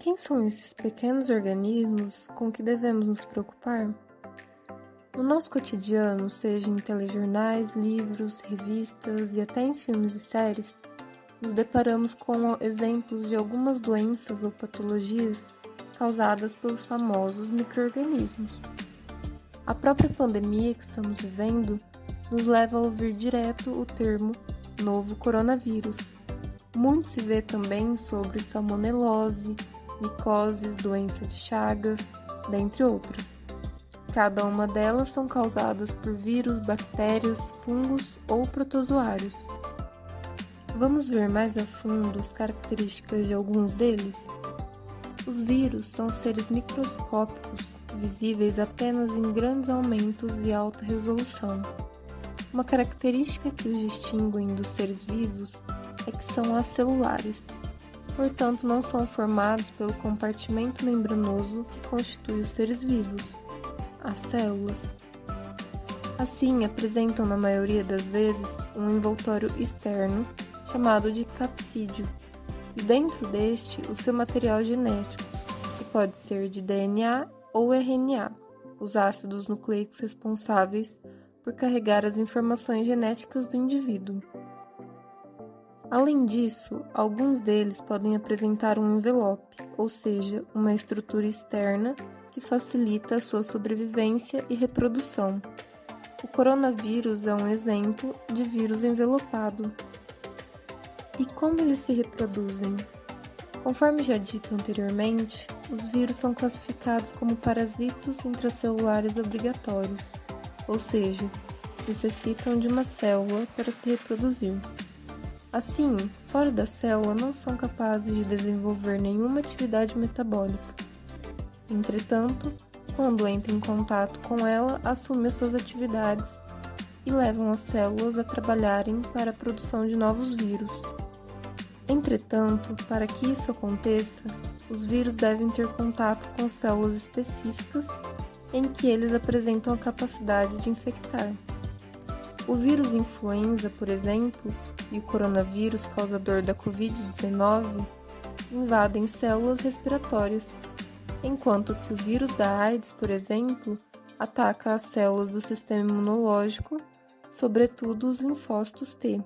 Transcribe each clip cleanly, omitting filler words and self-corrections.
quem são esses pequenos organismos com que devemos nos preocupar? No nosso cotidiano, seja em telejornais, livros, revistas e até em filmes e séries, nos deparamos com exemplos de algumas doenças ou patologias causadas pelos famosos micro-organismos. A própria pandemia que estamos vivendo nos leva a ouvir direto o termo novo coronavírus. Muito se vê também sobre salmonelose, micoses, doença de Chagas, dentre outras. Cada uma delas são causadas por vírus, bactérias, fungos ou protozoários. Vamos ver mais a fundo as características de alguns deles? Os vírus são seres microscópicos, visíveis apenas em grandes aumentos e alta resolução. Uma característica que os distinguem dos seres vivos é que são acelulares, portanto não são formados pelo compartimento membranoso que constitui os seres vivos, as células. Assim, apresentam na maioria das vezes um envoltório externo chamado de capsídeo, e dentro deste o seu material genético, que pode ser de DNA ou RNA, os ácidos nucleicos responsáveis por carregar as informações genéticas do indivíduo. Além disso, alguns deles podem apresentar um envelope, ou seja, uma estrutura externa que facilita a sua sobrevivência e reprodução. O coronavírus é um exemplo de vírus envelopado. E como eles se reproduzem? Conforme já dito anteriormente, os vírus são classificados como parasitos intracelulares obrigatórios, ou seja, necessitam de uma célula para se reproduzir. Assim, fora da célula não são capazes de desenvolver nenhuma atividade metabólica. Entretanto, quando entram em contato com ela, assumem as suas atividades e levam as células a trabalharem para a produção de novos vírus. Entretanto, para que isso aconteça, os vírus devem ter contato com células específicas em que eles apresentam a capacidade de infectar. O vírus influenza, por exemplo, e o coronavírus causador da Covid-19 invadem células respiratórias, enquanto que o vírus da AIDS, por exemplo, ataca as células do sistema imunológico, sobretudo os linfócitos T.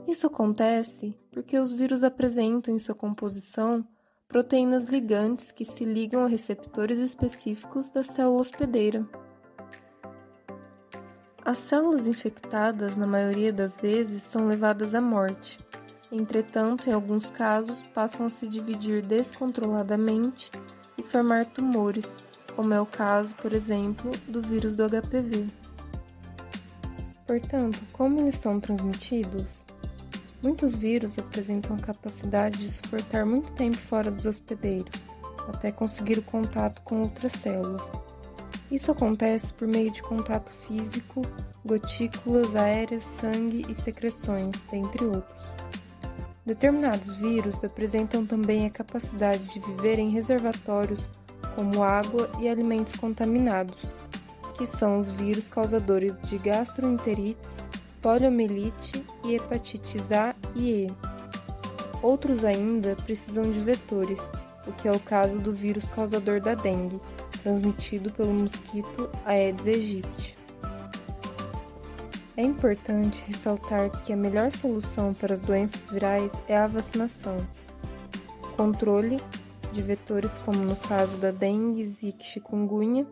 Isso acontece porque os vírus apresentam em sua composição proteínas ligantes que se ligam a receptores específicos da célula hospedeira. As células infectadas, na maioria das vezes, são levadas à morte. Entretanto, em alguns casos, passam a se dividir descontroladamente e formar tumores, como é o caso, por exemplo, do vírus do HPV. Portanto, como eles são transmitidos? Muitos vírus apresentam a capacidade de suportar muito tempo fora dos hospedeiros, até conseguir o contato com outras células. Isso acontece por meio de contato físico, gotículas aéreas, sangue e secreções, dentre outros. Determinados vírus apresentam também a capacidade de viver em reservatórios como água e alimentos contaminados, que são os vírus causadores de gastroenterites, poliomielite e hepatites A e E. Outros ainda precisam de vetores, o que é o caso do vírus causador da dengue, transmitido pelo mosquito Aedes aegypti. É importante ressaltar que a melhor solução para as doenças virais é a vacinação. Controle de vetores como no caso da dengue, zika e chikungunya,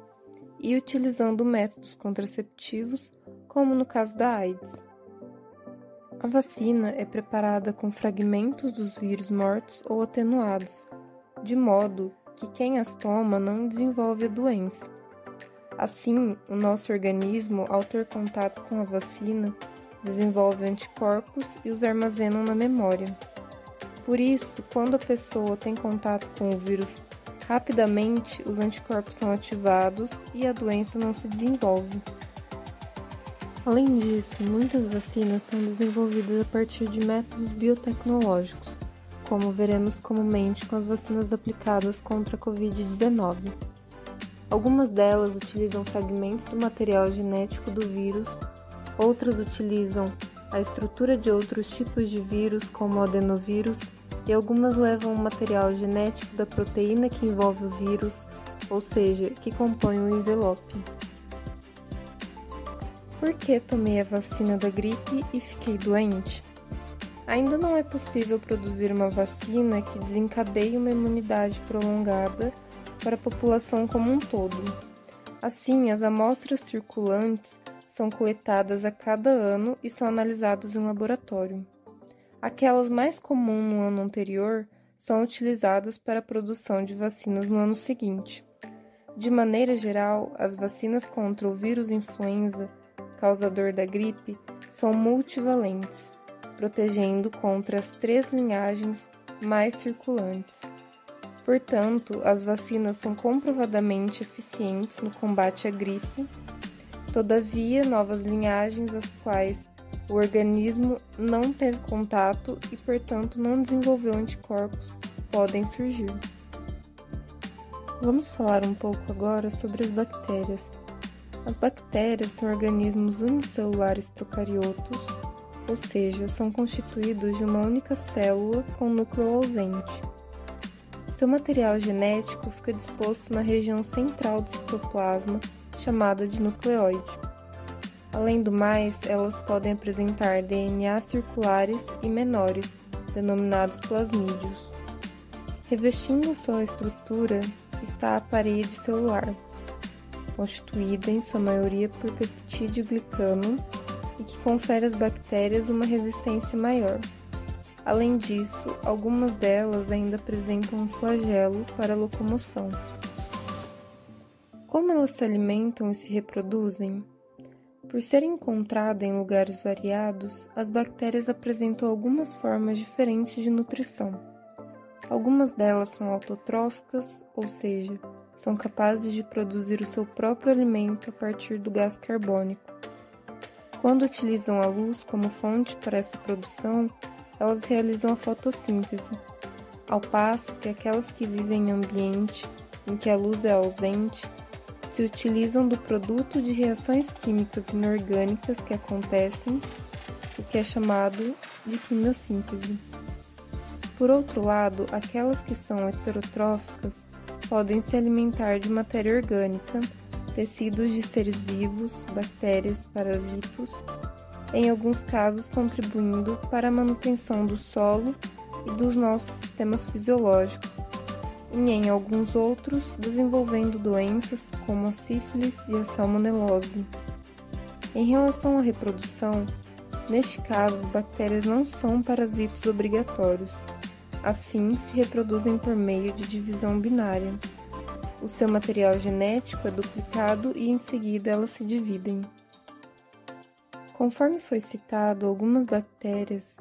e utilizando métodos contraceptivos como no caso da AIDS. A vacina é preparada com fragmentos dos vírus mortos ou atenuados, de modo que quem as toma não desenvolve a doença. Assim, o nosso organismo, ao ter contato com a vacina, desenvolve anticorpos e os armazenam na memória. Por isso, quando a pessoa tem contato com o vírus, rapidamente os anticorpos são ativados e a doença não se desenvolve. Além disso, muitas vacinas são desenvolvidas a partir de métodos biotecnológicos, como veremos comumente com as vacinas aplicadas contra a Covid-19. Algumas delas utilizam fragmentos do material genético do vírus, outras utilizam a estrutura de outros tipos de vírus, como o adenovírus, e algumas levam o material genético da proteína que envolve o vírus, ou seja, que compõe o envelope. Por que tomei a vacina da gripe e fiquei doente? Ainda não é possível produzir uma vacina que desencadeie uma imunidade prolongada para a população como um todo. Assim, as amostras circulantes são coletadas a cada ano e são analisadas em laboratório. Aquelas mais comuns no ano anterior são utilizadas para a produção de vacinas no ano seguinte. De maneira geral, as vacinas contra o vírus influenza, causador da gripe, são multivalentes, protegendo contra as 3 linhagens mais circulantes. Portanto, as vacinas são comprovadamente eficientes no combate à gripe. Todavia, novas linhagens, as quais o organismo não teve contato e, portanto, não desenvolveu anticorpos, podem surgir. Vamos falar um pouco agora sobre as bactérias. As bactérias são organismos unicelulares procariotos, ou seja, são constituídos de uma única célula com núcleo ausente. Seu material genético fica disposto na região central do citoplasma, chamada de nucleóide. Além do mais, elas podem apresentar DNA circulares e menores, denominados plasmídeos. Revestindo sua estrutura está a parede celular, constituída em sua maioria por peptídeo glicano e que confere às bactérias uma resistência maior. Além disso, algumas delas ainda apresentam um flagelo para a locomoção. Como elas se alimentam e se reproduzem? Por serem encontradas em lugares variados, as bactérias apresentam algumas formas diferentes de nutrição. Algumas delas são autotróficas, ou seja, são capazes de produzir o seu próprio alimento a partir do gás carbônico. Quando utilizam a luz como fonte para essa produção, elas realizam a fotossíntese, ao passo que aquelas que vivem em ambiente em que a luz é ausente se utilizam do produto de reações químicas inorgânicas que acontecem, o que é chamado de quimiossíntese. Por outro lado, aquelas que são heterotróficas podem se alimentar de matéria orgânica, tecidos de seres vivos, bactérias, parasitos, em alguns casos contribuindo para a manutenção do solo e dos nossos sistemas fisiológicos, e em alguns outros desenvolvendo doenças como a sífilis e a salmonelose. Em relação à reprodução, neste caso as bactérias não são parasitos obrigatórios, assim se reproduzem por meio de divisão binária. O seu material genético é duplicado e em seguida elas se dividem. Conforme foi citado, algumas bactérias,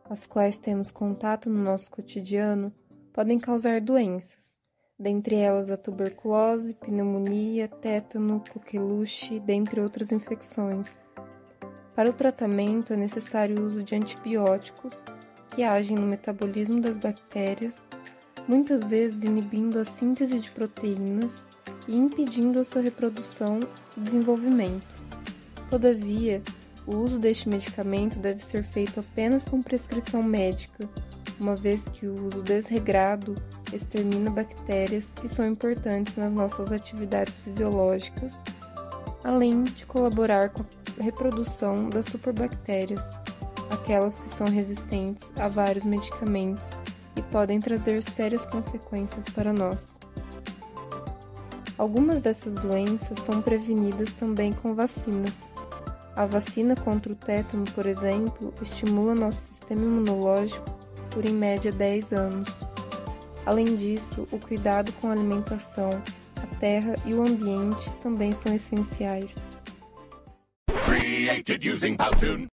as quais temos contato no nosso cotidiano, podem causar doenças, dentre elas a tuberculose, pneumonia, tétano, coqueluche, dentre outras infecções. Para o tratamento é necessário o uso de antibióticos, que agem no metabolismo das bactérias, muitas vezes inibindo a síntese de proteínas e impedindo a sua reprodução e desenvolvimento. Todavia, o uso deste medicamento deve ser feito apenas com prescrição médica, uma vez que o uso desregrado extermina bactérias que são importantes nas nossas atividades fisiológicas, além de colaborar com a reprodução das superbactérias, aquelas que são resistentes a vários medicamentos e podem trazer sérias consequências para nós. Algumas dessas doenças são prevenidas também com vacinas. A vacina contra o tétano, por exemplo, estimula nosso sistema imunológico por em média 10 anos. Além disso, o cuidado com a alimentação, a terra e o ambiente também são essenciais. Created using Powtoon.